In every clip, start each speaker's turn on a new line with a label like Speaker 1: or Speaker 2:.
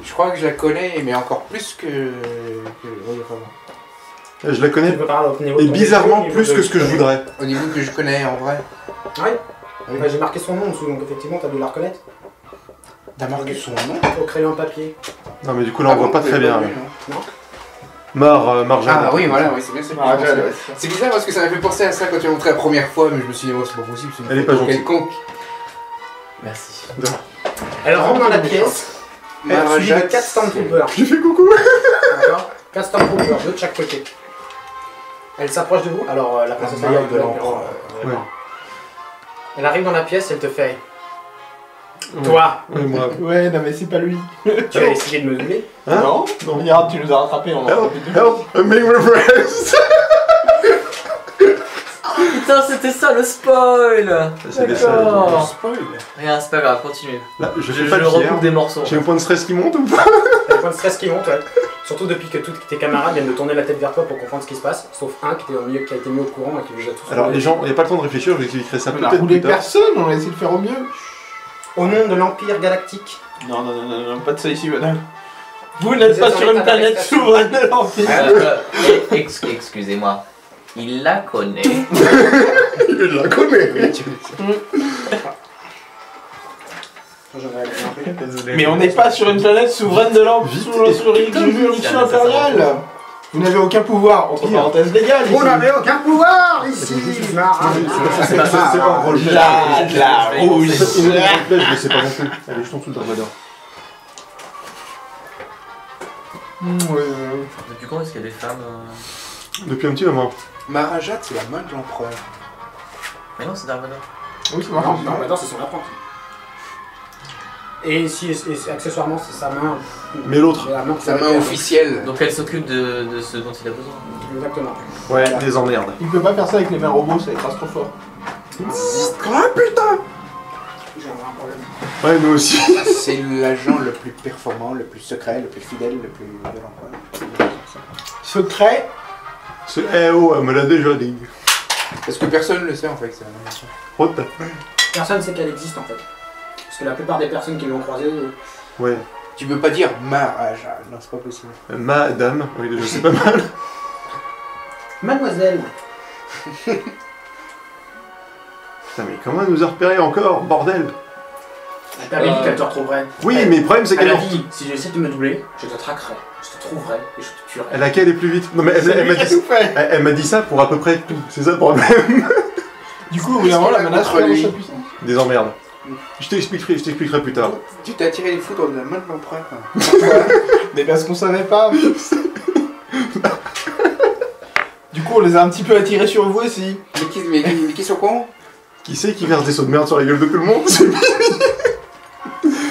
Speaker 1: Je crois que je la connais, mais encore plus que... Oui, vraiment.
Speaker 2: Je la connais,
Speaker 3: Tu peux parler au niveau
Speaker 2: et
Speaker 3: de ton
Speaker 2: bizarrement
Speaker 3: niveau
Speaker 2: plus
Speaker 3: de-
Speaker 2: que ce que je voudrais.
Speaker 1: Au niveau que je connais en vrai.
Speaker 3: Ouais.
Speaker 1: Oui.
Speaker 3: Bah, j'ai marqué son nom en dessous, donc effectivement, t'as dû la reconnaître.
Speaker 1: T'as marqué son nom?
Speaker 3: Au crayon papier.
Speaker 2: Non mais du coup là on voit pas très bien.
Speaker 1: Vu,
Speaker 3: Non.
Speaker 2: Marjane.
Speaker 1: Ah oui, voilà, oui, c'est bien ça. que je
Speaker 4: Ah,
Speaker 1: pensais.
Speaker 4: ouais.
Speaker 1: C'est bizarre parce que ça m'a fait penser à ça quand tu l'as montré la première fois, mais je me suis dit, oh, c'est pas possible, c'est une
Speaker 2: Elle est pas
Speaker 1: photo
Speaker 2: gentille.
Speaker 1: quelconque.
Speaker 5: Merci.
Speaker 3: Elle rentre dans la pièce. Elle est suivie de 4 Stormtroopers.
Speaker 2: J'ai fait coucou.
Speaker 3: D'accord. 4 Stormtroopers, 2 de chaque côté. Elle s'approche de vous. Alors, la princesse
Speaker 1: La
Speaker 3: Leia
Speaker 1: main de l'empereur.
Speaker 2: Ouais.
Speaker 3: Elle arrive dans la pièce, elle te fait. Toi,
Speaker 2: Ouais, moi.
Speaker 4: Ouais, non mais c'est pas lui.
Speaker 3: tu as essayé de me doubler.
Speaker 2: Hein?
Speaker 4: Non. Regarde, tu nous as rattrapés, on en a
Speaker 2: Help,
Speaker 4: rattrapé deux.
Speaker 2: help, I'm being repressed.
Speaker 5: Putain, c'était ça le spoil.
Speaker 2: C'est des salles.
Speaker 5: D'accord.
Speaker 1: Spoil.
Speaker 5: Rien, c'est pas grave, continue.
Speaker 2: Là, je
Speaker 5: Je,
Speaker 2: fais
Speaker 5: je
Speaker 2: pas de
Speaker 5: recoupe
Speaker 2: fier.
Speaker 5: des morceaux.
Speaker 2: J'ai un point de stress qui monte ou pas?
Speaker 3: T'as le point de stress qui monte, ouais. Surtout depuis que tous tes camarades viennent de tourner la tête vers toi pour comprendre ce qui se passe. Sauf un qui, était au milieu, qui a été mis au courant et qui les a tous.
Speaker 2: Alors
Speaker 3: roulés.
Speaker 2: les gens, il n'y a pas le temps de réfléchir, je vous expliquerai ça
Speaker 4: On a
Speaker 2: peut-être
Speaker 4: roulé
Speaker 2: plus tard.
Speaker 4: personne, on a essayé de faire au mieux.
Speaker 3: Au nom de l'Empire Galactique.
Speaker 4: Non, non, non, non, non, pas de ça ici, madame. Vous n'êtes pas
Speaker 3: êtes
Speaker 4: sur
Speaker 3: en
Speaker 4: une
Speaker 3: état
Speaker 4: planète
Speaker 3: d'arrestation.
Speaker 4: souveraine de l'Empire.
Speaker 5: Excusez-moi. Il la connaît.
Speaker 2: Je la connais.
Speaker 4: Mais on n'est pas sur une planète souveraine de l'Empire, sous l'Union impériale. Vous n'avez aucun pouvoir, entre parenthèses, légal.
Speaker 3: Vous n'avez aucun pouvoir ici.
Speaker 2: C'est pas un rôle.
Speaker 4: La rouge.
Speaker 2: Je le sais pas non plus. Allez, jetons tout le Dark
Speaker 5: Depuis quand est-ce qu'il y a des femmes
Speaker 2: Depuis un petit moment.
Speaker 1: Marajat, c'est la main de l'empereur.
Speaker 5: Mais non, c'est Dark Vador.
Speaker 4: Oui, c'est marrant.
Speaker 3: Non, maintenant c'est son apprenti. Et si et accessoirement c'est sa main.
Speaker 2: Mais l'autre.
Speaker 3: La main,
Speaker 1: Sa main officielle.
Speaker 5: Donc elle s'occupe de ce dont il a besoin.
Speaker 3: Exactement.
Speaker 2: Ouais, des emmerdes.
Speaker 4: Il peut pas faire ça avec les mains robots, ça écrase trop fort.
Speaker 2: Ah putain.
Speaker 3: J'ai un problème.
Speaker 2: Ouais, nous aussi.
Speaker 1: C'est l'agent le plus performant, le plus secret, le plus fidèle, le plus de l'empereur.
Speaker 4: Secret.
Speaker 2: Ce oh, elle me l'a déjà dit.
Speaker 1: Parce que personne ne le sait en fait, c'est la même chose.
Speaker 2: Rota.
Speaker 3: Personne ne sait qu'elle existe en fait. Parce que la plupart des personnes qui l'ont croisée.
Speaker 2: Ouais.
Speaker 1: Tu peux pas dire Marajat, non c'est pas possible.
Speaker 2: Madame. Oui, déjà c'est pas mal.
Speaker 3: Mademoiselle.
Speaker 2: Putain, mais comment elle nous a repéré encore? Bordel.
Speaker 3: Je t'avais dit qu'elle te retrouverait.
Speaker 2: Oui, mais le problème c'est
Speaker 3: Elle
Speaker 2: qu'elle
Speaker 3: a dit si j'essaie de me doubler, je te traquerai, je te trouverai et je te tuerai.
Speaker 2: Elle a qu'à aller plus vite. Non mais elle m'a dit,
Speaker 4: tout fait.
Speaker 2: elle m'a dit ça pour à peu près tout. C'est ça le problème.
Speaker 4: Du coup, au bout d'un moment, la menace
Speaker 1: Contre
Speaker 4: perd
Speaker 1: lui.
Speaker 4: sa puissance.
Speaker 2: Des emmerdes. Je t'expliquerai plus tard.
Speaker 1: Tu t'as tiré les foudres de la main de l'empereur.
Speaker 4: Mais parce qu'on savait pas. Du coup, on les a un petit peu attirés sur vous aussi.
Speaker 1: Mais qui sont cons?
Speaker 2: Qui c'est qui verse des sauts de merde sur la gueule de tout le monde? C'est
Speaker 1: Moi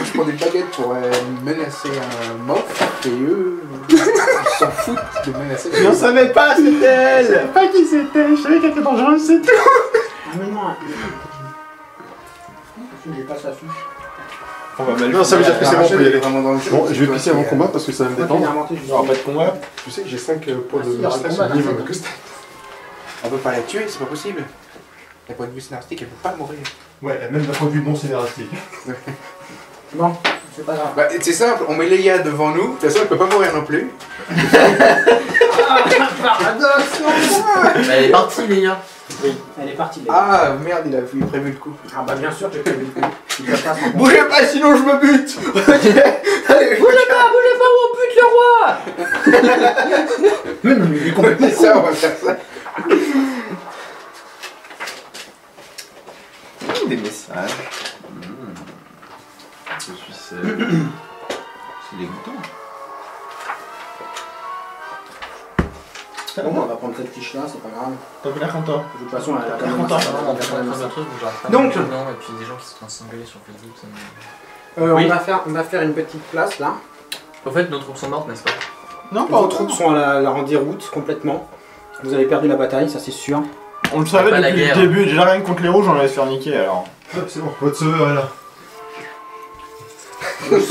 Speaker 1: je prends des baguettes pour menacer un mof et eux ils s'en foutent de menacer.
Speaker 4: Mais on savait pas, c'était elle.
Speaker 2: pas qui c'était, je savais qu'elle était dangereuse, c'est tout.
Speaker 3: Ah mais non. J'ai pas sa fiche.
Speaker 4: On va mal.
Speaker 2: Non, ça veut dire que c'est bon, on peut y aller.
Speaker 1: Vraiment dans le jeu.
Speaker 2: Bon, je vais pisser avant le combat parce que ça va me
Speaker 3: Moi qui l'ai
Speaker 2: détendre.
Speaker 3: inventé
Speaker 4: Il y aura pas de combat.
Speaker 2: Tu sais que j'ai 5 points
Speaker 3: Ah, si,
Speaker 2: de
Speaker 3: il y aura le
Speaker 2: stress
Speaker 3: combat,
Speaker 2: au niveau
Speaker 3: t'inquiète.
Speaker 2: que
Speaker 1: On peut pas la tuer, c'est pas possible. D'un point de vue scénaristique, elle peut pas mourir.
Speaker 2: Ouais, même d'un point de vue non scénaristique.
Speaker 3: Bon, c'est pas grave.
Speaker 1: Bah, c'est simple, on met Leia devant nous, de toute façon elle peut pas mourir non plus.
Speaker 3: Paradoxe,
Speaker 5: Elle est partie, Léa.
Speaker 3: Oui, elle est partie. Léa.
Speaker 1: Ah merde, il a prévu le coup.
Speaker 3: Ah bah bien sûr, j'ai prévu le coup. Il va pas s'en
Speaker 4: Bougez pas, sinon je me bute.
Speaker 1: Allez,
Speaker 5: Bougez pas où on bute le roi.
Speaker 3: Mais non, mais il est complètement
Speaker 1: ça, on va faire ça.
Speaker 4: Des messages.
Speaker 6: Je suis c'est dégoûtant.
Speaker 3: Bon, on va prendre cette fiche là, c'est pas grave.
Speaker 4: T'as vu la content.
Speaker 3: De toute façon, elle a quand même
Speaker 4: Content.
Speaker 5: On va faire un truc où j'arrive pas
Speaker 3: Donc.
Speaker 5: à dedans, et puis des gens qui sont en train de s'engueuler sur Facebook. Ça me...
Speaker 3: On
Speaker 5: Oui.
Speaker 3: va faire une petite place là.
Speaker 5: Au fait, nos troupes sont mortes, n'est-ce pas?
Speaker 4: Non, pas
Speaker 3: Vos
Speaker 4: autant.
Speaker 3: troupes sont à la en déroute complètement. Vous avez perdu la bataille, ça c'est sûr.
Speaker 4: On le savait
Speaker 5: Pas la
Speaker 4: depuis le
Speaker 5: guerre.
Speaker 4: début. Déjà rien que contre les rouges, on allait se faire niquer alors.
Speaker 2: C'est bon, votre sauveur est là.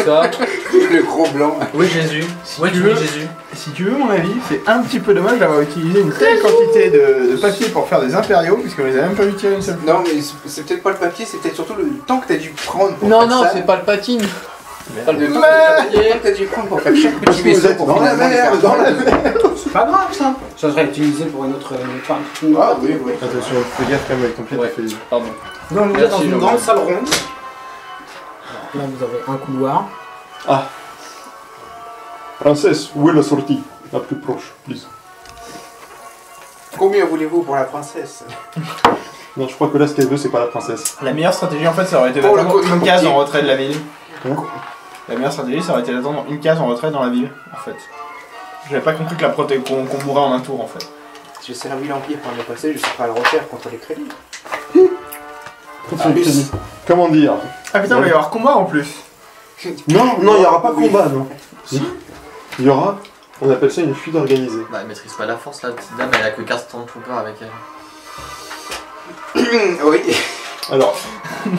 Speaker 5: Ça.
Speaker 1: Le gros blanc.
Speaker 5: Oui, Jésus. Ouais,
Speaker 4: tu
Speaker 5: tu
Speaker 4: veux.
Speaker 5: dis Jésus.
Speaker 4: Si tu veux mon avis, c'est un petit peu dommage d'avoir utilisé une telle quantité de papier pour faire des impériaux, puisqu'on les a même pas utilisés une seule fois.
Speaker 1: Non, mais c'est peut-être pas le papier, c'est peut-être surtout le temps que t'as dû prendre pour
Speaker 5: Non,
Speaker 1: faire
Speaker 5: non,
Speaker 1: ça.
Speaker 5: c'est pas le patine. Pas le temps
Speaker 1: Quand t'as dû prendre pour faire chaque petit
Speaker 2: que vous
Speaker 1: vaisseau
Speaker 2: êtes
Speaker 1: pour
Speaker 2: dans la
Speaker 1: finalement les
Speaker 2: merde,
Speaker 1: faire
Speaker 2: dans la
Speaker 1: voler.
Speaker 3: C'est pas grave ça. Ça serait utilisé pour une autre.
Speaker 1: Ah oui, oui.
Speaker 2: Attention, fais gaffe quand même avec ton pied,
Speaker 5: Ouais.
Speaker 2: tu fais...
Speaker 5: Pardon.
Speaker 3: Donc vous êtes dans
Speaker 5: Merci,
Speaker 3: une
Speaker 5: Jean-Marie.
Speaker 3: grande salle ronde. Là vous avez un couloir.
Speaker 2: Princesse, où est la sortie? La plus proche, please.
Speaker 1: Combien voulez-vous pour la princesse?
Speaker 2: Non, je crois que là, ce qu'elle veut, c'est pas la princesse.
Speaker 4: La meilleure stratégie en fait, ça aurait été
Speaker 1: Pour le
Speaker 4: d'attendre
Speaker 1: côté
Speaker 4: une case
Speaker 1: portier.
Speaker 4: en retrait de la ville.
Speaker 2: Hein?
Speaker 4: La meilleure stratégie, ça aurait été d'attendre une case en retrait dans la ville, en fait. J'avais pas compris que qu'on mourrait en un tour, en fait.
Speaker 1: J'ai servi l'Empire par le passé, je sais pas le refaire contre les crédits.
Speaker 2: Comment dire?
Speaker 4: Ah putain, il va y avoir combat en plus.
Speaker 2: Non, non, il n'y aura pas
Speaker 1: Oui.
Speaker 2: combat, non. Il y aura, on appelle ça une fuite organisée.
Speaker 7: Bah, elle maîtrise pas la force, la petite dame, elle a que 15 Stormtroopers avec elle.
Speaker 1: Oui.
Speaker 2: Alors, je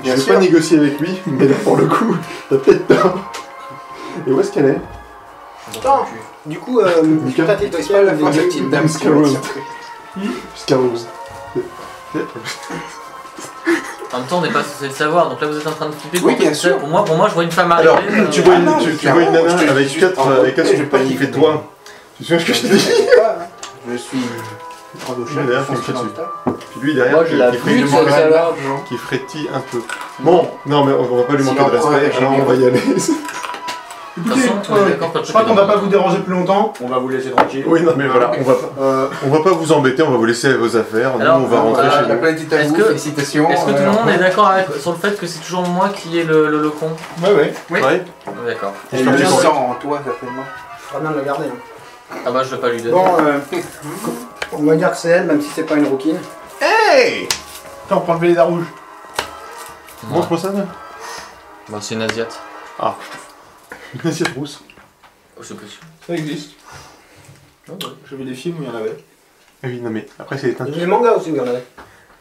Speaker 1: Bien
Speaker 2: vais
Speaker 1: sûr.
Speaker 2: pas négocier avec lui, mais là, pour le coup, t'as peut-être tort. Et où est-ce qu'elle est?
Speaker 3: Attends. Du coup,
Speaker 2: Nickel.
Speaker 3: t'as tes
Speaker 1: C'est pas la force de petite dame qui va
Speaker 2: Scarrow.
Speaker 1: sortir.
Speaker 2: Scarrows.
Speaker 7: En même temps, on n'est pas censé le savoir, donc là vous êtes en train de flipper.
Speaker 1: Oui,
Speaker 7: pour
Speaker 1: bien
Speaker 7: tout
Speaker 1: sûr.
Speaker 7: ça. Pour moi, je vois une femme arriver.
Speaker 2: Alors, tu vois une,
Speaker 1: non,
Speaker 2: tu
Speaker 1: mais
Speaker 2: vois une
Speaker 1: clairement,
Speaker 2: nana
Speaker 1: je te
Speaker 2: avec
Speaker 1: dis
Speaker 2: quatre
Speaker 1: en
Speaker 2: avec quatre
Speaker 1: je vais pas
Speaker 2: qui fait
Speaker 1: y
Speaker 2: toi. Tu sais ce que je te dis?
Speaker 1: Je suis
Speaker 2: Derrière,
Speaker 1: Derrière,
Speaker 2: qui me crie dessus. Puis lui derrière,
Speaker 5: Moi je la
Speaker 2: qui
Speaker 5: bute
Speaker 2: frétille-
Speaker 5: celle-là.
Speaker 2: qui frétille un peu. Bon, non mais on va pas lui manquer de
Speaker 1: Sinon,
Speaker 2: respect,
Speaker 1: j'ai
Speaker 2: alors
Speaker 1: bien
Speaker 2: on va y aller.
Speaker 7: De toute façon, on est d'accord quand
Speaker 4: Je crois qu'on va pas vous déranger plus longtemps. On va vous laisser tranquille.
Speaker 2: Oui, non mais voilà, on va pas vous embêter, on va vous laisser vos affaires. Nous,
Speaker 7: Alors,
Speaker 2: on va rentrer
Speaker 7: voilà,
Speaker 2: chez
Speaker 1: La
Speaker 2: nous.
Speaker 1: planète à
Speaker 7: Est-ce
Speaker 1: vous,
Speaker 7: que-
Speaker 1: félicitations.
Speaker 7: Est-ce que tout le monde est d'accord sur le fait que c'est toujours moi qui ai le con?
Speaker 4: Ouais, ouais.
Speaker 1: Oui.
Speaker 2: Ouais.
Speaker 7: D'accord.
Speaker 1: Et le sang en toi, certainement.
Speaker 3: Très bien de le garder. Hein.
Speaker 7: Ah bah je vais pas lui donner.
Speaker 3: Bon, on va dire que c'est elle, même si c'est pas une rouquine.
Speaker 4: Hey! Attends, on prend le Véleda rouge.
Speaker 2: Montre-moi ça, là.
Speaker 7: Bah c'est une asiate.
Speaker 2: Une assiette rousse.
Speaker 7: Oh, c'est possible.
Speaker 4: Ça existe. J'ai vu des films où il y en avait.
Speaker 2: Ah oui, non mais après c'est éteint.
Speaker 3: Il y a des mangas aussi où il y en avait.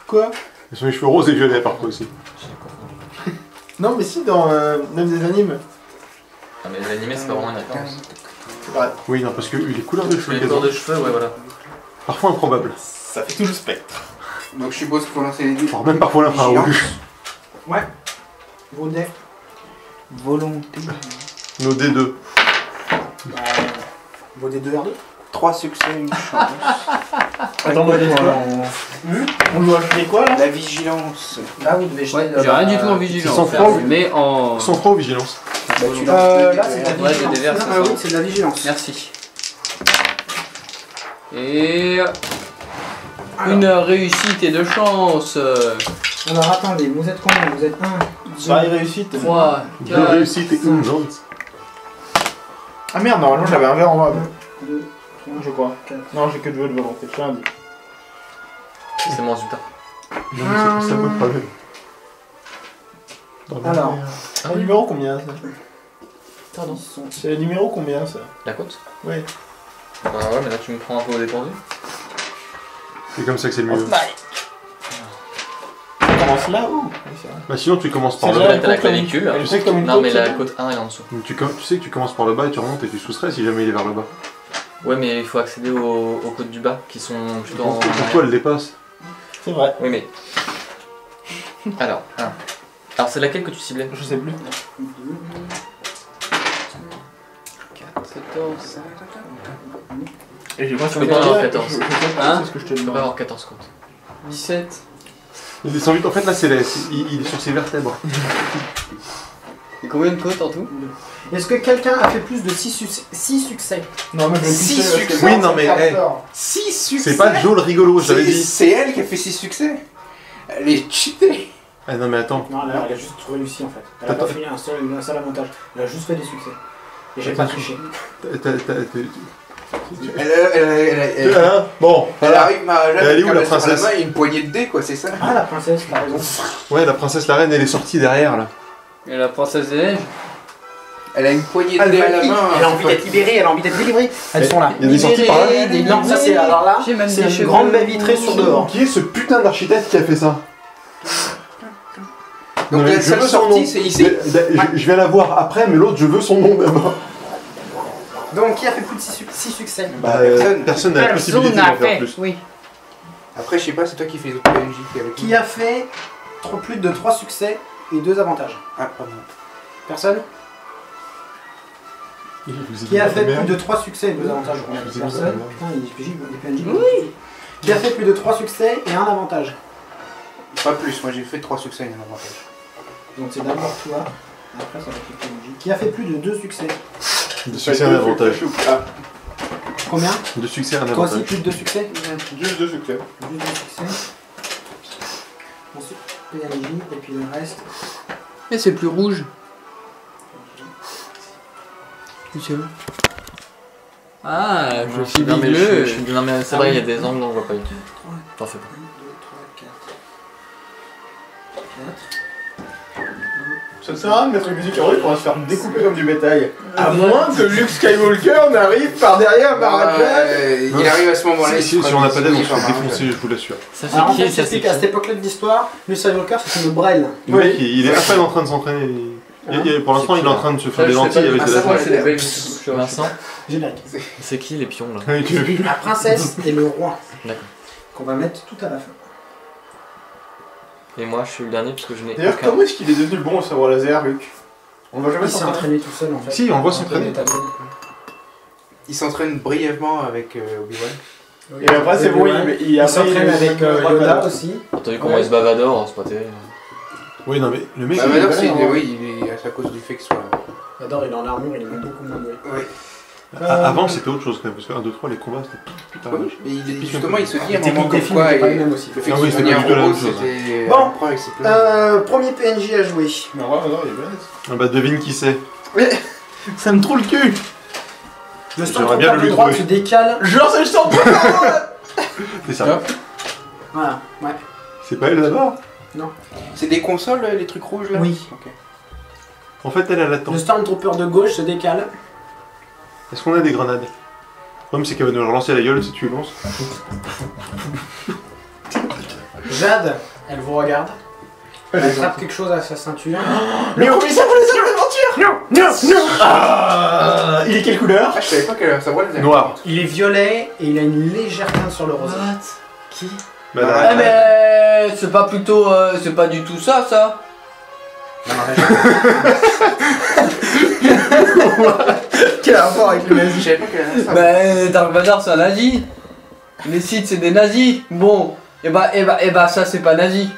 Speaker 4: Quoi?
Speaker 2: Ils ont les cheveux roses et violets parfois aussi.
Speaker 4: Non, mais si, dans même des animes.
Speaker 7: Ah mais l'animé c'est pas vraiment une référence.
Speaker 4: C'est vrai.
Speaker 2: Oui, non, parce que les couleurs de cheveux,
Speaker 7: Les
Speaker 2: qu'elles
Speaker 7: couleurs
Speaker 2: ont,
Speaker 7: de cheveux, ouais voilà.
Speaker 2: parfois improbables.
Speaker 4: Ça fait tout le spectre.
Speaker 1: Donc je suppose qu'il faut lancer les dés.
Speaker 2: Voire même parfois l'infrarouge.
Speaker 3: Vos dés.
Speaker 1: Volonté.
Speaker 2: Nos D2.
Speaker 3: Vos dés 2 R2.
Speaker 1: 3 succès, une chance.
Speaker 4: Attends, moi, on doit acheter quoi là?
Speaker 1: La vigilance.
Speaker 3: Là, vous devez jeter.
Speaker 5: J'ai rien du tout en vigilance.
Speaker 2: sans froid,
Speaker 5: Mais en.
Speaker 2: Sans froid ou vigilance?
Speaker 1: Bah, tu lances
Speaker 3: Là, c'est de la
Speaker 5: Ouais,
Speaker 3: vigilance.
Speaker 5: j'ai des verres,
Speaker 3: Non,
Speaker 5: ça
Speaker 3: ah oui,
Speaker 5: sent.
Speaker 3: c'est de la vigilance.
Speaker 5: Merci. Et. Une réussite et de chance.
Speaker 3: Alors attendez, vous êtes combien? Vous êtes 1,
Speaker 4: Pareil, réussite.
Speaker 5: 3,
Speaker 2: Deux
Speaker 5: 4.
Speaker 2: réussites et une chance.
Speaker 4: Ah merde, normalement j'avais un verre en bas.
Speaker 3: 2,
Speaker 4: Je crois.
Speaker 3: 4.
Speaker 4: Non, j'ai que 2 de volonté. Je lundi.
Speaker 7: C'est mon résultat.
Speaker 2: Non, mais c'est pas ça le problème.
Speaker 3: Alors,
Speaker 4: C'est le numéro combien ça?
Speaker 7: Pardon.
Speaker 4: C'est le numéro combien ça?
Speaker 7: La côte?
Speaker 4: Ouais.
Speaker 7: Bah ouais mais là tu me prends un peu au dépourvu.
Speaker 2: C'est comme ça que c'est le mieux.
Speaker 4: On commence là ou? Oui, c'est vrai.
Speaker 2: Bah sinon tu commences par
Speaker 4: C'est
Speaker 2: le
Speaker 4: là.
Speaker 2: bas.
Speaker 7: Là t'as la clavicule.
Speaker 4: Elle fait comme une
Speaker 7: Non
Speaker 4: côte,
Speaker 7: mais
Speaker 4: ça.
Speaker 7: la côte 1 elle est en dessous.
Speaker 2: Donc, tu sais que tu commences par le bas et tu remontes et tu soustrais si jamais il est vers le bas.
Speaker 7: Ouais mais il faut accéder aux côtes du bas qui sont plutôt en...
Speaker 2: Pourquoi elle dépasse?
Speaker 4: C'est vrai.
Speaker 7: Oui mais... Alors, alors c'est laquelle que tu ciblais?
Speaker 4: Je sais plus.
Speaker 5: 14.
Speaker 4: Et j'ai pas
Speaker 7: peux pas avoir 14.
Speaker 4: Je sais pas,
Speaker 5: Hein?
Speaker 4: c'est ce que je te
Speaker 7: Tu peux
Speaker 4: demande.
Speaker 7: pas avoir 14 côtes.
Speaker 5: 17.
Speaker 2: Il descend vite, en fait là c'est il est sur ses vertèbres.
Speaker 5: Et combien de côtes en tout?
Speaker 3: est-ce que quelqu'un a fait plus de 6 succès?
Speaker 4: Non, mais je vais
Speaker 1: Six
Speaker 4: pisser, parce que-
Speaker 1: succès.
Speaker 2: Oui, non, mais,
Speaker 4: c'est
Speaker 2: hey.
Speaker 4: hardcore.
Speaker 1: 6 succès.
Speaker 2: C'est pas Joe le rigolo, je t'avais dit.
Speaker 1: C'est elle qui a fait 6 succès. Elle est cheatée.
Speaker 2: Ah non mais attends.
Speaker 3: Non, elle a juste réussi en fait. Elle a pas fait un seul avantage. Elle a juste fait des succès. Et j'ai pas triché.
Speaker 2: Hein Bon,
Speaker 1: Elle
Speaker 2: voilà.
Speaker 1: arrive,
Speaker 2: Elle est où, la
Speaker 1: sur la
Speaker 2: princesse
Speaker 1: main et une poignée de dés, quoi, c'est ça?
Speaker 3: Ah, la princesse, t'as raison.
Speaker 2: Ouais, la princesse la reine elle est sortie derrière là.
Speaker 5: Et la princesse des neiges?
Speaker 1: Elle a une poignée de dés à la main.
Speaker 3: Elle a envie d'être libérée, elle a envie d'être délivrée. Elles sont là.
Speaker 2: Il y a des sorties par là.
Speaker 3: Non, ça c'est alors là.
Speaker 5: J'ai même
Speaker 3: C'est
Speaker 5: des
Speaker 3: une
Speaker 5: cheveux.
Speaker 3: grande baie vitrée sur dehors.
Speaker 2: Qui est ce putain d'architecte qui a fait ça?
Speaker 1: Donc
Speaker 2: Non, mais
Speaker 1: la
Speaker 2: je veux
Speaker 1: seule
Speaker 2: son nom.
Speaker 1: sortie, c'est ici.
Speaker 2: Je viens la voir après, mais l'autre je veux son nom d'abord.
Speaker 3: Donc qui a fait plus de 6 succès?
Speaker 2: Bah,
Speaker 1: Personne.
Speaker 2: personne n'a la possibilité d'en faire plus.
Speaker 5: Oui.
Speaker 1: Après, je sais pas, c'est toi qui fais les autres PNJ qui avec
Speaker 3: Qui a fait plus de 3 succès et 2 avantages?
Speaker 1: Ah, pardon.
Speaker 3: Personne?
Speaker 4: Qui a fait plus de 3 succès, deux avantages pour la
Speaker 2: Vous avez
Speaker 4: personne.
Speaker 2: mis
Speaker 4: Putain, des PNJ. Oui. Qui a fait plus de 3 succès et un avantage.
Speaker 1: Pas plus, moi j'ai fait 3 succès et un avantage.
Speaker 4: Donc c'est d'abord toi, après ça va être le PNJ. Qui a fait plus de 2 succès.
Speaker 2: De succès, un avantage.
Speaker 1: Ah,
Speaker 4: Combien?
Speaker 2: De succès, un
Speaker 4: Toi aussi,
Speaker 2: avantage.
Speaker 4: plus de 2 succès.
Speaker 6: Juste 2 succès.
Speaker 4: Plus de 2 succès. Ensuite, PNJ, et puis le reste.
Speaker 5: Et c'est plus rouge. Ah, je suis
Speaker 7: Non mais,
Speaker 5: bleu.
Speaker 7: non, mais c'est vrai, il y a des angles on voit pas du tout.
Speaker 4: 3,
Speaker 7: T'en fais pas.
Speaker 4: 1, 2, 3, 4. 4. Ça
Speaker 6: Ça sert à rien de mettre une musique héroïque pour se faire découper comme du bétail. À moins que Luke Skywalker n'arrive par derrière Maharaja.
Speaker 1: Il arrive à ce moment-là.
Speaker 2: Si on n'a pas d'aide, on se fait défoncer, je vous l'assure.
Speaker 7: Ça
Speaker 4: Alors en
Speaker 7: c'est
Speaker 4: fait,
Speaker 7: qui ça c'est
Speaker 4: j'explique
Speaker 7: qui
Speaker 4: à cette époque-là de l'histoire, Luke Skywalker c'est une Braille.
Speaker 2: Le mec, il est à peine en train de s'entraîner. Pour l'instant, il est en train de se faire des lentilles avec des lasers.
Speaker 7: Vincent,
Speaker 4: Générique.
Speaker 7: c'est qui les pions là
Speaker 2: Oui, tu l'as vu.
Speaker 4: La princesse et le roi.
Speaker 7: D'accord.
Speaker 4: Qu'on va mettre tout à la fin.
Speaker 7: Et moi je suis le dernier parce que je n'ai
Speaker 6: D'ailleurs,
Speaker 7: aucun.
Speaker 6: comment est-ce qu'il est devenu bon au sabre laser, Luke? On va jamais
Speaker 4: Il s'est
Speaker 6: s'entraîner.
Speaker 4: entraîné tout seul en fait.
Speaker 2: Si, on le voit s'entraîner.
Speaker 1: Il s'entraîne brièvement avec Obi-Wan.
Speaker 6: Et après, c'est bon,
Speaker 4: Il s'entraîne avec Yoda aussi.
Speaker 7: T'as vu comment il se bavadore, c'est pas terrible.
Speaker 2: Oui, non, mais le mec.
Speaker 1: Bah,
Speaker 2: il est
Speaker 1: maintenant,
Speaker 2: balèze, hein.
Speaker 1: oui, il est à cause du fait que ce soit.
Speaker 4: Yoda il est en armure, il est même beaucoup moins doué.
Speaker 1: Oui.
Speaker 2: Avant, c'était autre chose quand même, parce que 1, 2, 3, les combats, c'était putain.
Speaker 1: Oui, mais justement, il se dit à un
Speaker 4: Les
Speaker 1: moment
Speaker 4: techniques des
Speaker 1: comme
Speaker 4: films
Speaker 1: quoi.
Speaker 4: n'étaient pas les mêmes aussi.
Speaker 1: Le fait
Speaker 2: Ah
Speaker 1: qu'il
Speaker 2: oui,
Speaker 1: soit
Speaker 2: c'était
Speaker 1: un
Speaker 2: pas du tout la
Speaker 1: robot,
Speaker 2: même chose,
Speaker 1: c'était.
Speaker 4: Bon.
Speaker 1: Après, avec ses plans.
Speaker 4: Premier PNJ à jouer.
Speaker 6: Mais en vrai, non, il est balèze.
Speaker 2: Ah bah, devine qui c'est.
Speaker 6: Ça me trouve le cul.
Speaker 4: Le
Speaker 2: J'aimerais bien
Speaker 4: Stormtrooper
Speaker 2: le
Speaker 4: de
Speaker 2: lui
Speaker 4: droite
Speaker 2: trouver.
Speaker 4: se décale.
Speaker 6: Genre, c'est le centre.
Speaker 2: C'est ça.
Speaker 4: Voilà, ouais.
Speaker 2: C'est pas elle d'abord.
Speaker 1: C'est des consoles, les trucs rouges là.
Speaker 4: Oui.
Speaker 1: Ok.
Speaker 2: En fait, elle attend.
Speaker 4: Le Stormtrooper de gauche se décale.
Speaker 2: Est-ce qu'on a des grenades? Le problème, c'est qu'elle va nous relancer la gueule si tu lances.
Speaker 4: Jade, elle vous regarde. Elle attrape quelque chose à sa ceinture.
Speaker 6: Le commissaire pour les aventures. Non. Ah, il est quelle couleur?
Speaker 1: Ah, je savais pas qu'elle ça voit les
Speaker 2: Noir.
Speaker 4: Il est violet et il a une légère teinte sur le rosé.
Speaker 7: Qui
Speaker 2: Bah,
Speaker 1: Ah,
Speaker 2: là,
Speaker 5: Ah mais c'est pas plutôt, c'est pas du tout ça, ça.
Speaker 6: Quel rapport avec le
Speaker 1: Je
Speaker 6: nazi?
Speaker 1: savais pas qu'elle avait ça.
Speaker 5: Ben Dark Vador c'est un nazi. Les Sith c'est des nazis. Bon, et bah ça c'est pas nazi.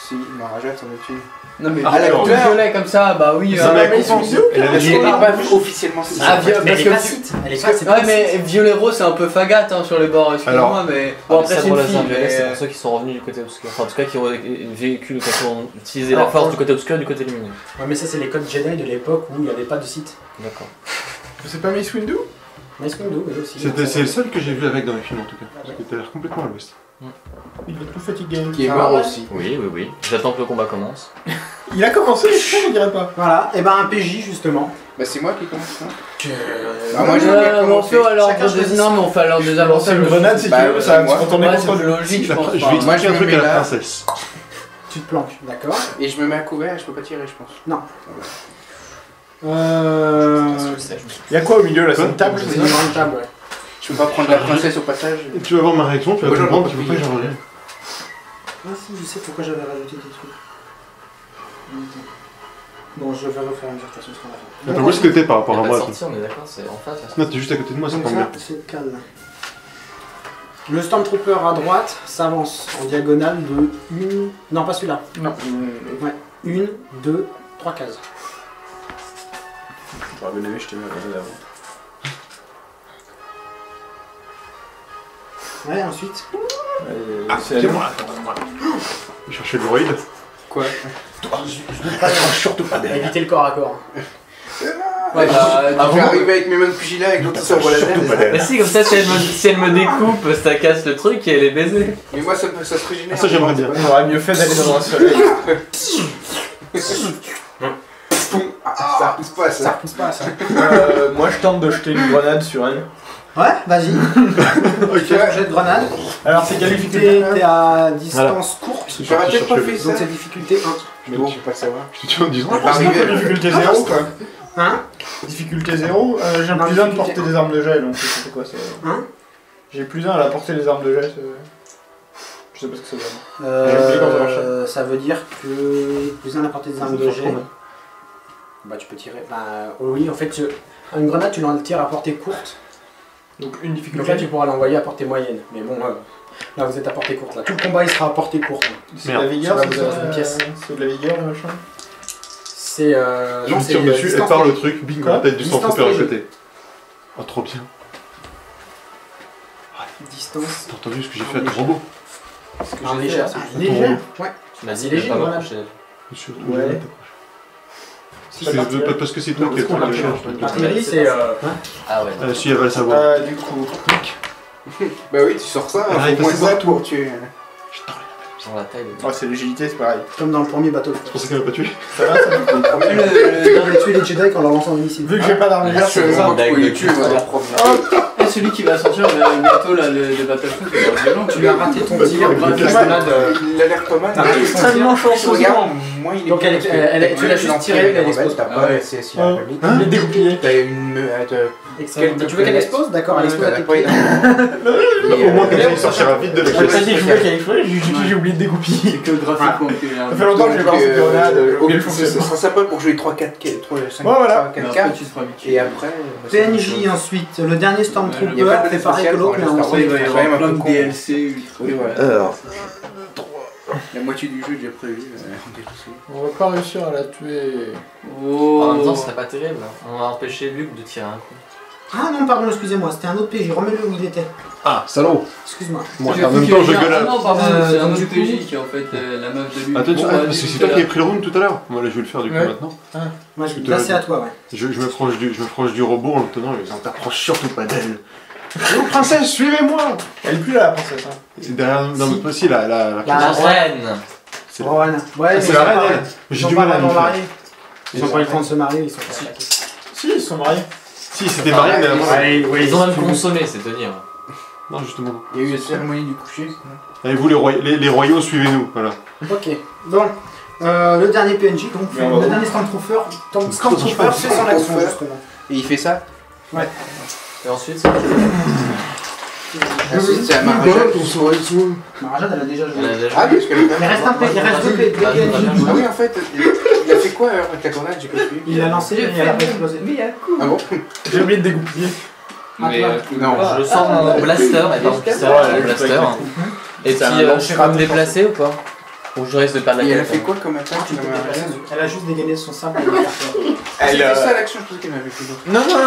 Speaker 1: Si, Maharaja s'en est tué.
Speaker 5: Non mais
Speaker 1: Ah, la
Speaker 5: tout
Speaker 1: couleur.
Speaker 5: violet comme ça, bah oui.
Speaker 2: Ça m'a compris. Elle a
Speaker 1: Je
Speaker 2: dit.
Speaker 1: l'ai pas vu officiellement. c'est
Speaker 5: Ah,
Speaker 1: ça.
Speaker 5: bien,
Speaker 4: Mais
Speaker 5: parce
Speaker 4: elle est pas
Speaker 5: que
Speaker 4: cite. Elle est pas, c'est
Speaker 5: ouais
Speaker 4: pas
Speaker 5: mais
Speaker 4: cite.
Speaker 5: violet rose c'est un peu fagate hein, sur les bords, excuse-moi mais bon après c'est une fille. Mais...
Speaker 7: C'est pour ceux qui sont revenus du côté obscur. Enfin, en tout cas, qui ont vécu, qui ont utilisé la
Speaker 4: Alors,
Speaker 7: force du côté obscur et du côté lumineux.
Speaker 4: Ouais, mais ça, c'est les codes Jedi de l'époque où il n'y avait pas de site.
Speaker 7: D'accord.
Speaker 6: C'est pas Mace Windu?
Speaker 4: Mace Windu, oui aussi.
Speaker 2: C'est le seul que j'ai vu avec dans les films en tout cas. Parce que t'as l'air complètement à l'ouest.
Speaker 6: Il est tout fatigué.
Speaker 1: Qui est
Speaker 4: Ça
Speaker 1: mort
Speaker 4: va,
Speaker 1: aussi.
Speaker 7: Oui. J'attends que le combat commence.
Speaker 6: Il a commencé, je dirais pas.
Speaker 4: Voilà, et ben un PJ justement.
Speaker 1: Bah, c'est moi qui commence. Hein.
Speaker 4: Que...
Speaker 1: Ah, moi, j'ai bien
Speaker 5: on
Speaker 1: commencé.
Speaker 5: fait alors
Speaker 4: Chacun choisit
Speaker 5: non mais on fait alors des avantages.
Speaker 6: C'est une grenade si tu
Speaker 1: Bah,
Speaker 6: veux, ça va
Speaker 1: moi.
Speaker 6: se retourner
Speaker 5: Ouais,
Speaker 6: contre
Speaker 5: c'est
Speaker 6: lui.
Speaker 5: logique, je pense.
Speaker 2: Je
Speaker 5: pas.
Speaker 2: vais expliquer
Speaker 1: je
Speaker 2: un
Speaker 1: me
Speaker 2: truc
Speaker 1: mets
Speaker 2: à la
Speaker 1: là.
Speaker 2: princesse.
Speaker 4: Tu te planques, d'accord.
Speaker 1: Et je me mets à couvert et je peux pas tirer, je pense.
Speaker 6: Il y a quoi au milieu là? C'est une table,
Speaker 4: C'est une grande table, ouais.
Speaker 1: Je peux pas prendre la princesse au passage.
Speaker 2: Et tu vas voir ma réaction, tu vas
Speaker 1: Moi, j'en
Speaker 2: comprendre,
Speaker 1: ai
Speaker 2: tu
Speaker 1: pas
Speaker 2: peux pas
Speaker 1: pris.
Speaker 2: j'en reviens.
Speaker 4: Ah si, je sais pourquoi j'avais rajouté des trucs. Bon, je vais refaire une dissertation sur la fin.
Speaker 2: Attends, où est-ce que t'es par rapport à
Speaker 7: Pas de
Speaker 2: moi?
Speaker 7: sortie, on est d'accord, c'est en face.
Speaker 2: Non, t'es juste à côté de moi, ça
Speaker 4: Donc
Speaker 2: tombe bien.
Speaker 4: ça, c'est calme. Le Stormtrooper à droite s'avance en diagonale de une... Non, pas celui-là.
Speaker 6: Non.
Speaker 4: Ouais. 1, 2, 3 cases.
Speaker 6: J'aurais bien aimé, je t'ai mis à côté d'avant.
Speaker 4: Ouais, ensuite.
Speaker 6: C'est à moi.
Speaker 2: Je cherchais le droïde.
Speaker 1: Quoi?
Speaker 4: Éviter le corps à corps.
Speaker 5: Ouais, bah,
Speaker 1: Je vais arriver avec mes mains de pugilat avec l'autre sabre laser.
Speaker 7: Mais si, comme ça, si elle me découpe, ça casse le truc et elle est baisée.
Speaker 1: Mais moi, ça se régénère.
Speaker 2: Ah, ça j'aimerais bien.
Speaker 6: On aurait mieux fait d'aller dans un soleil.
Speaker 1: Ça pousse pas,
Speaker 4: Ça
Speaker 1: ça.
Speaker 4: repousse pas, ça.
Speaker 6: Moi je tente de jeter une grenade sur elle.
Speaker 4: Ouais, vas-y. Fais un jet de grenade.
Speaker 6: Alors c'est quelle difficulté?
Speaker 4: T'es à distance courte.
Speaker 1: J'aurais peut-être pas fait
Speaker 4: Donc
Speaker 1: ça.
Speaker 4: c'est difficulté 1.
Speaker 1: Mais bon, je peux pas le savoir.
Speaker 2: Je te tiens en disant.
Speaker 1: On va arriver.
Speaker 6: Difficulté 0 quoi.
Speaker 4: Hein?
Speaker 6: Difficulté 0, j'ai
Speaker 4: Non,
Speaker 6: plus 1 de
Speaker 4: difficulté-
Speaker 6: porter des armes de jet donc c'est quoi ça?
Speaker 4: Hein?
Speaker 6: J'ai plus 1 à la portée des armes de jet. Je sais pas ce que ça donne. J'ai oublié comment ça marchait.
Speaker 4: Ça veut dire que plus un à portée des armes de jet. Bah tu peux tirer. Bah oui, en fait,
Speaker 3: Une grenade, tu l'en tires à portée courte.
Speaker 4: Donc une
Speaker 3: Donc
Speaker 4: difficulté.
Speaker 3: là, tu pourras l'envoyer à portée moyenne. Mais bon, là, vous êtes à portée courte. Là. Tout le combat, il sera à portée courte.
Speaker 4: C'est de la vigueur,
Speaker 3: Ça va
Speaker 4: c'est
Speaker 3: vous
Speaker 4: ça,
Speaker 3: faire une pièce.
Speaker 4: C'est de la vigueur, le machin.
Speaker 3: C'est.
Speaker 2: Je
Speaker 3: non,
Speaker 2: me
Speaker 3: c'est
Speaker 2: tire dessus, elle
Speaker 3: distance
Speaker 2: part le
Speaker 3: léger.
Speaker 2: truc, bing,
Speaker 4: Quoi
Speaker 2: la tête du
Speaker 3: Distance
Speaker 2: Stormtrooper à
Speaker 3: léger.
Speaker 2: côté. Oh, trop bien.
Speaker 3: Distance.
Speaker 2: T'as entendu ce que j'ai fait à ton robot?
Speaker 7: Ce que
Speaker 3: Un
Speaker 7: j'ai fait,
Speaker 3: léger.
Speaker 7: c'est-
Speaker 3: Léger. Ouais.
Speaker 7: Tu m'as dit
Speaker 3: léger,
Speaker 7: de pas
Speaker 3: voilà.
Speaker 7: m'approcher d'elle.
Speaker 2: Monsieur,
Speaker 4: Ouais.
Speaker 2: Parce que c'est toi qui as
Speaker 4: qu'on
Speaker 2: pris
Speaker 4: l'a
Speaker 2: le
Speaker 4: fait,
Speaker 2: charge.
Speaker 3: L'artillerie, c'est.
Speaker 7: Ah ouais.
Speaker 2: Si elle va le savoir.
Speaker 4: Du coup,
Speaker 1: Bah oui, tu sors ça,
Speaker 2: Ah, il
Speaker 1: faut moins
Speaker 2: passe
Speaker 1: ça,
Speaker 2: ça.
Speaker 1: toi, tu...
Speaker 7: Dans la taille.
Speaker 4: oh, c'est l'agilité, c'est pareil.
Speaker 3: Comme dans le premier bateau.
Speaker 2: C'est pour ça qu'elle m'a pas tué.
Speaker 4: Ça va, ça va.
Speaker 3: Le dernier tuer les Jedi quand leur lançant un missile.
Speaker 4: Vu que j'ai pas d'arme
Speaker 1: Là, je suis
Speaker 7: ça,
Speaker 1: vraiment
Speaker 7: dingue,
Speaker 1: les
Speaker 7: de
Speaker 1: tuer,
Speaker 7: tout,
Speaker 1: la
Speaker 7: ça.
Speaker 1: première.
Speaker 5: Et celui qui va sortir bientôt là, le Battlefield, il va être violent.
Speaker 3: Tu lui as raté ton tir,
Speaker 2: Ouais,
Speaker 3: grave,
Speaker 2: ouais.
Speaker 3: la grenade.
Speaker 1: Il a l'air pas mal.
Speaker 3: T'as raté ton
Speaker 4: extrêmement
Speaker 3: tir.
Speaker 4: chanceux.
Speaker 1: Regarde, moi il est
Speaker 3: Donc,
Speaker 1: bien,
Speaker 3: elle-
Speaker 1: parce que
Speaker 3: elle-
Speaker 1: t'as
Speaker 3: tu l'as
Speaker 1: une
Speaker 3: juste
Speaker 1: entrée,
Speaker 3: tirée, elle
Speaker 1: rebelle,
Speaker 3: explose.
Speaker 1: t'as
Speaker 3: Ah
Speaker 1: pas
Speaker 3: ouais.
Speaker 1: SSI à la République.
Speaker 4: Il est dégoupillé.
Speaker 1: T'as une...
Speaker 3: Excellent. Tu veux qu'elle explose? D'accord, elle explose à tes
Speaker 1: T'as pas
Speaker 3: pieds.
Speaker 2: Au moins, comme ça, il sortira vite de la
Speaker 4: J'ai pas
Speaker 2: pièce.
Speaker 4: dit que je voulais qu'elle explose, j'ai oublié de dégoupiller.
Speaker 5: C'est que graphiquement que
Speaker 4: Ça fait longtemps que j'ai balancé une grenade, j'ai oublié le
Speaker 1: Ça
Speaker 4: fonctionnement.
Speaker 1: sera sympa pour jouer 3-4, 5,
Speaker 4: Ouais, voilà.
Speaker 1: 4
Speaker 5: après,
Speaker 1: cartes.
Speaker 5: tu seras habitué.
Speaker 1: Et après...
Speaker 3: PNJ ensuite, le dernier
Speaker 1: Il y a
Speaker 3: Stormtrooper
Speaker 1: pas de
Speaker 3: fait pareil que
Speaker 1: spécial
Speaker 3: l'autre, mais
Speaker 1: pour
Speaker 3: en
Speaker 1: les
Speaker 5: Après, il va y
Speaker 1: C'est quand
Speaker 5: avoir
Speaker 1: même un
Speaker 5: plein
Speaker 1: peu
Speaker 5: de
Speaker 1: con.
Speaker 5: DLC.
Speaker 1: Oui, voilà.
Speaker 2: Alors,
Speaker 1: La moitié du jeu est déjà prévu.
Speaker 6: On va pas réussir à la tuer.
Speaker 7: En même temps,
Speaker 5: Oh.
Speaker 7: ce serait pas terrible. On va empêcher Luke de tirer un coup.
Speaker 3: Ah non, pardon, excusez-moi, c'était un autre PJ, remets-le où il était.
Speaker 2: ah, salaud.
Speaker 3: Excuse-moi.
Speaker 2: Moi,
Speaker 5: J'ai
Speaker 2: en
Speaker 5: cru
Speaker 2: même
Speaker 5: qu'il
Speaker 2: temps,
Speaker 5: y
Speaker 2: je
Speaker 5: avait
Speaker 2: gueule.
Speaker 5: Ah non, pardon, c'est un
Speaker 3: donc,
Speaker 5: autre
Speaker 3: du coup-
Speaker 5: PJ qui est en fait la meuf de lui.
Speaker 2: Attends,
Speaker 5: Bon,
Speaker 2: parce
Speaker 5: vas-y,
Speaker 2: que c'est
Speaker 5: tout
Speaker 2: toi
Speaker 5: à
Speaker 2: qui as
Speaker 5: l'heure.
Speaker 2: pris le round tout à l'heure. Moi, là, je vais le faire du coup
Speaker 6: Ouais.
Speaker 2: maintenant.
Speaker 3: Moi,
Speaker 2: Je te-
Speaker 3: là, c'est à toi, ouais.
Speaker 2: Je me proche du robot en le tenant et en t'approche surtout pas d'elle. Oh, princesse, suivez-moi!
Speaker 4: Elle est plus là, la princesse. Hein.
Speaker 2: C'est derrière nous,
Speaker 3: Si.
Speaker 2: aussi, la
Speaker 3: La
Speaker 7: reine.
Speaker 2: C'est
Speaker 3: Rohan. Ouais,
Speaker 2: c'est la reine, elle. J'ai du mal à
Speaker 3: m'en
Speaker 2: me faire.
Speaker 3: marier. Ils ont pas eu le temps de se marier, ils sont pas attaqués.
Speaker 4: Si, ils sont mariés.
Speaker 2: Si, c'était marié, mais avant.
Speaker 7: Ils ont même consommé, c'est tenir.
Speaker 2: Non, justement.
Speaker 1: Il y a eu la cérémonie du coucher.
Speaker 2: Allez, vous, les royaux, suivez-nous. Voilà.
Speaker 3: Ok, donc le dernier PNJ, donc
Speaker 4: Mais on va
Speaker 3: le
Speaker 4: où
Speaker 3: dernier Stormtrooper fait son action justement.
Speaker 1: Et il fait ça.
Speaker 7: Et ensuite, c'est
Speaker 1: C'est à Maharaja.
Speaker 3: Maharaja, elle a déjà joué.
Speaker 7: elle a déjà
Speaker 1: Ah oui, parce que...
Speaker 3: Mais reste un peu, il reste deux PNJ.
Speaker 1: Ah oui, en fait, il a fait quoi avec la grenade? J'ai pas suivi.
Speaker 3: Il a lancé et elle a pas explosé.
Speaker 1: Ah bon?
Speaker 4: J'ai oublié de dégoupiller.
Speaker 7: Mais
Speaker 1: Non.
Speaker 7: je sors mon blaster, et pas mon pistolet, mon blaster. Et puis,
Speaker 4: C'est un
Speaker 7: je
Speaker 4: lancer
Speaker 7: peux me
Speaker 4: raté.
Speaker 7: déplacer ou pas? Ou je risque de perdre la
Speaker 1: Et elle a
Speaker 7: tête
Speaker 1: fait quoi comme attaque?
Speaker 3: Elle a juste dégainé son sabre. et elle a fait peur.
Speaker 1: Elle
Speaker 4: Elle,
Speaker 1: a fait ça l'action, je pensais qu'elle m'avait fait d'autres.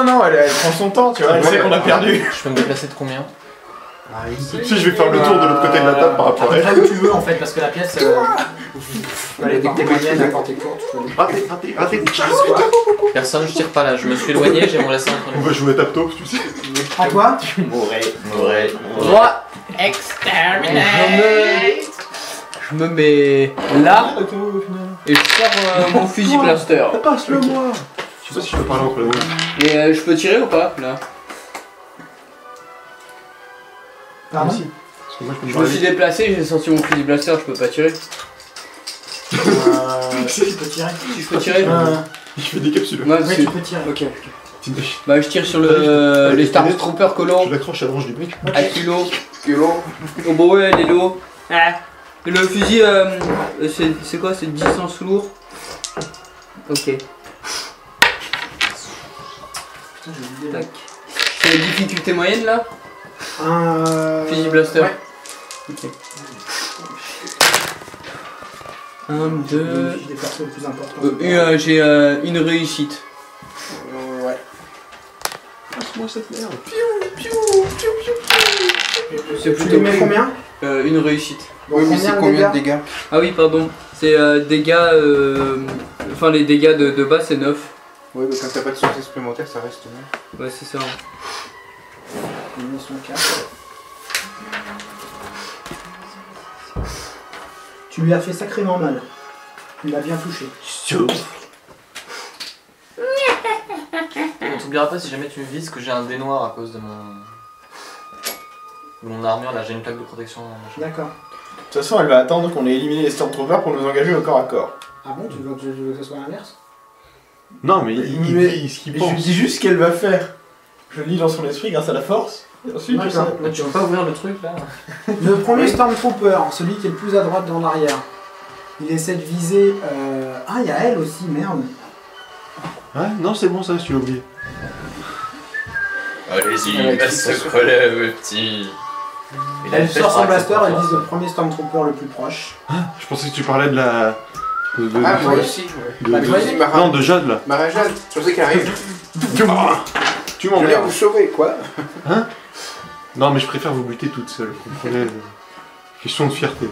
Speaker 4: Non, elle prend son temps, tu vois, elle sait qu'on a perdu.
Speaker 7: Je peux me déplacer de combien?
Speaker 2: Si, je vais faire le tour de l'autre côté de la table par rapport à elle.
Speaker 3: Là où tu veux en fait, parce que la pièce. Elle est portée moyenne, à portée courte.
Speaker 2: Raté.
Speaker 7: Personne, je tire pas là. Je me suis éloigné, j'ai mon lancé entre
Speaker 2: On
Speaker 7: nous.
Speaker 2: va jouer à Tapto, tu sais.
Speaker 3: À toi?
Speaker 7: Ouais.
Speaker 5: Moi, exterminate. Je me mets là et je sors mon fusil blaster.
Speaker 2: Passe-le moi. Je sais pas si je peux parler entre les deux.
Speaker 5: Mais je peux tirer ou pas là?
Speaker 3: Pardon?
Speaker 2: Parce que moi, je
Speaker 5: Je
Speaker 2: peux
Speaker 5: me
Speaker 2: me
Speaker 5: suis déplacé, j'ai sorti mon fusil blaster, je peux pas tirer.
Speaker 3: Si, tu peux tirer.
Speaker 5: Si je peux tirer?
Speaker 2: Il fait des capsules.
Speaker 5: Ouais,
Speaker 3: Oui,
Speaker 5: c'est-
Speaker 3: tu peux tirer.
Speaker 5: Ok.
Speaker 2: T'imagines.
Speaker 5: Bah je tire sur
Speaker 2: Allez,
Speaker 5: les
Speaker 2: je te laisse.
Speaker 5: Stormtrooper collants.
Speaker 2: Je l'accroche à la branche du brick.
Speaker 5: À kilo.
Speaker 1: Violon.
Speaker 5: Oh bah ouais, elle est lourde. Et le fusil, c'est quoi? C'est 10 sens lourd. Ok. Tac. C'est la difficulté moyenne là? Fusil blaster.
Speaker 3: Ouais.
Speaker 5: Ok. 1, 2.
Speaker 3: Des persos les plus importants.
Speaker 5: J'ai une réussite.
Speaker 1: Ouais.
Speaker 2: Passe-moi cette merde.
Speaker 5: C'est
Speaker 3: Tu
Speaker 5: plutôt
Speaker 3: te mets combien?
Speaker 5: une réussite.
Speaker 1: Oui, mais c'est combien de dégâts?
Speaker 5: Ah oui, pardon. C'est dégâts. Enfin, les dégâts de base, c'est 9.
Speaker 1: Oui, mais quand t'as pas de succès supplémentaire, ça reste même.
Speaker 5: Ouais, c'est ça.
Speaker 3: Il met son casque. Tu lui as fait sacrément mal. Il a bien touché.
Speaker 7: On t'oubliera pas si jamais tu me vises que j'ai un dé noir à cause de mon armure. Là, j'ai une plaque de protection. machin.
Speaker 3: D'accord.
Speaker 4: De toute façon, elle va attendre qu'on ait éliminé les Stormtroopers pour nous engager au corps à corps.
Speaker 3: Ah bon, tu veux que ce soit l'inverse?
Speaker 2: Non, mais il dit ce qu'il
Speaker 4: Et je lui
Speaker 2: pense.
Speaker 4: dis juste ce qu'elle va faire. Je le lis dans son esprit grâce à la force. Et ensuite, je sais.
Speaker 3: D'accord.
Speaker 7: Ah, tu peux pas ouvrir le truc là?
Speaker 3: Le premier Stormtrooper, celui qui est le plus à droite dans l'arrière, il essaie de viser. Ah, il y a elle aussi, merde.
Speaker 2: Ouais, non, c'est bon ça, si tu l'as oublié.
Speaker 7: Allez-y, elle se relève, petit.
Speaker 4: Elle sort son blaster, elle vise le premier Stormtrooper le plus proche.
Speaker 2: Je pensais que tu parlais de la...
Speaker 1: Ah, moi aussi.
Speaker 2: Non, de Jade, là.
Speaker 1: Mara Jade, je sais qu'elle arrive.
Speaker 2: Tu
Speaker 1: Je viens
Speaker 2: m'emmerdes.
Speaker 1: vous sauver, quoi.
Speaker 2: Hein? Non, mais je préfère vous buter toutes seules, comprenez. Question de fierté.